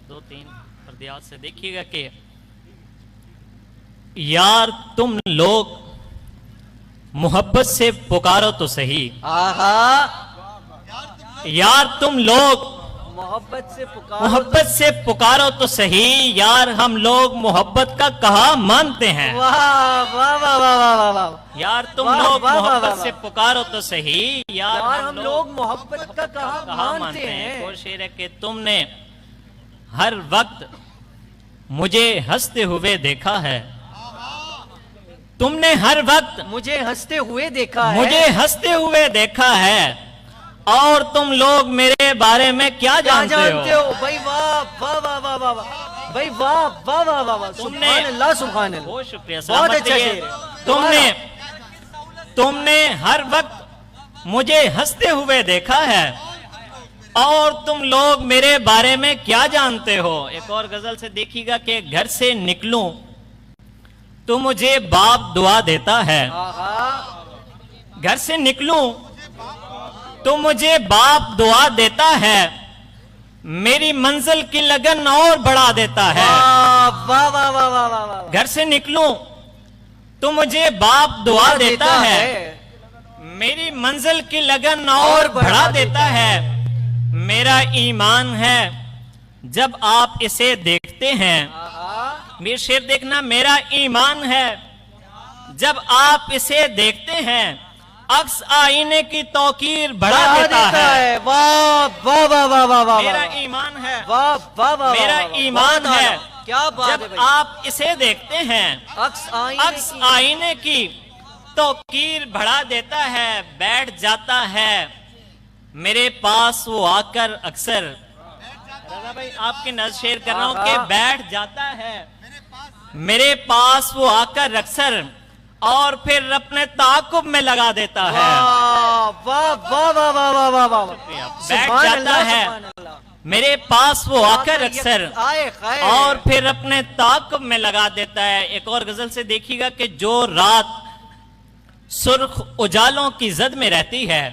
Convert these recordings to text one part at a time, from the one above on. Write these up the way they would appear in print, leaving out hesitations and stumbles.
2-3 फर्दियात से देखिएगा कि यार तुम लोग मोहब्बत से पुकारो तो सही। यार तुम लोग मोहब्बत से पुकारो तो सही। यार हम लोग मोहब्बत का कहा मानते हैं। वाह वाह वाह वाह वाह। यार तुम लोग मोहब्बत से पुकारो तो सही। यार हम लोग मोहब्बत का कहा मानते हैं। और शेर है कि तुमने हर वक्त मुझे हंसते हुए देखा है। तुमने हर वक्त मुझे हंसते हुए देखा है। मुझे हंसते हुए देखा है। और तुम लोग मेरे बारे में क्या जानते हो? भाई वाह वाह वाह वाह वाह वाह। भाई वाह वाह वाह वाह वाह। तुमने अल्लाह सुभान अल्लाह। बहुत शुक्रिया। बहुत अच्छा शेर। तुमने हर वक्त मुझे हंसते हुए देखा है। और तुम लोग मेरे बारे में क्या जानते हो? एक और गजल से देखिएगा कि घर से निकलूं तो मुझे बाप दुआ देता है। घर से निकलूं तो मुझे बाप दुआ देता है। मेरी मंजिल की लगन और बढ़ा देता है। वाह वाह वाह वाह वाह। घर से निकलूं तो मुझे बाप दुआ देता है। मेरी मंजिल की लगन और बढ़ा देता है। मेरा ईमान है जब आप इसे देखते हैं। मेरे शेर देखना, मेरा ईमान है जब आप इसे देखते हैं। अक्स आईने की तौकीर बढ़ा देता है। वाह वाह वाह वाह वाह वाह। मेरा ईमान है। वाह वाह वाह। मेरा ईमान है क्या बात है जब भाई। आप इसे देखते हैं। अक्स आईने की तौकीर बढ़ा देता है। बैठ जाता है मेरे पास वो आकर अक्सर। राजा भाई आपके नज़र शेयर कर रहा हूं कि बैठ जाता है मेरे पास वो आकर अक्सर। और फिर अपने ताकुब में लगा देता है। वाह वाह वाह वाह वाह वाह वाह। बैठ जाता है मेरे पास वो आकर अक्सर। और फिर अपने ताकुब में लगा देता है। एक और गजल से देखिएगा कि जो रात सुर्ख उजालों की जद में रहती है।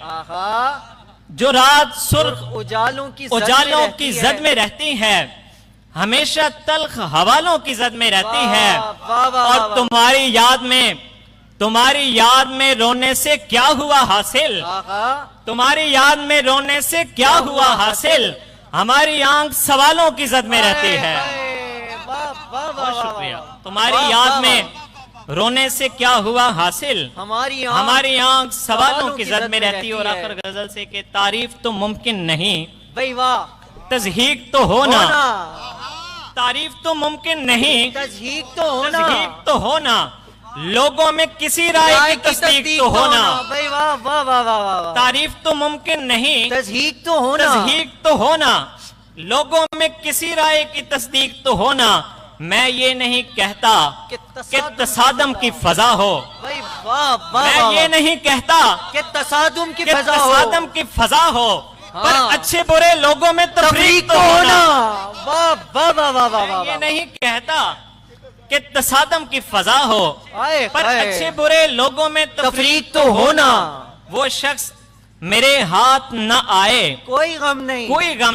जो रात सुर्ख उजालों की जद में रहती है। हमेशा तल्ख हवालों की जद में रहती है। और तुम्हारी याद में रोने से क्या हुआ हासिल? तुम्हारी याद में रोने से क्या हुआ हासिल? हमारी आंख सवालों की जद में रहती है। बहुत शुक्रिया। तुम्हारी याद में रोने से क्या हुआ हासिल? हमारी आंख सवालों की जद में रहती है। और आखिर गजल से कि तारीफ तो मुमकिन नहीं, भाई वाह, तज़हीक तो होना। तारीफ तो मुमकिन नहीं, तज़हीक तो होना। लोगों में किसी राय की तस्दीक तो होना। भाई वाह वाह वाह वाह। तारीफ तो मुमकिन नहीं, तज़हीक तो होना। लोगों में किसी राय की तस्दीक तो होना। मैं ये नहीं कहता कि तसादम की फजा हो। मैं ये नहीं कहता कि तसादुम की फजा हो। पर अच्छे बुरे लोगों में तफरीक तो होना। वाह वाह वाह वाह वाह। ये नहीं कहता कि तसादम की फजा हो। पर अच्छे बुरे लोगों में तफरीक तो होना। वो शख्स मेरे हाथ न आए, कोई गम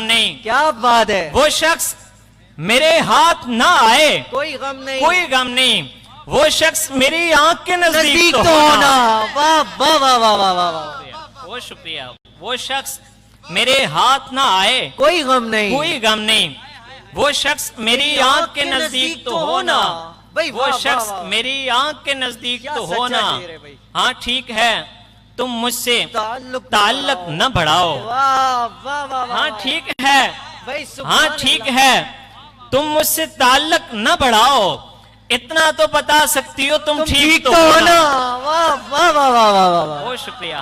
नहीं। क्या बात है। वो शख्स मेरे हाथ न आए, कोई गम नहीं। वो शख्स मेरी आंख के नजदीक तो होना। वाह वाह वाह वाह वाह वाह। बहुत शुक्रिया। वो शख्स मेरे हाथ न आए, कोई गम नहीं। वो शख्स मेरी आंख के नजदीक तो होना। वो शख्स मेरी आंख के नजदीक तो होना। हाँ ठीक है, तुम मुझसे ताल्लुक न बढ़ाओ। हाँ ठीक है, हाँ ठीक है, तुम मुझसे ताल्लुक न बढ़ाओ। इतना तो बता सकती हो तुम ठीक तो होना। वाह वाह वाह वाह वाह। बहुत शुक्रिया।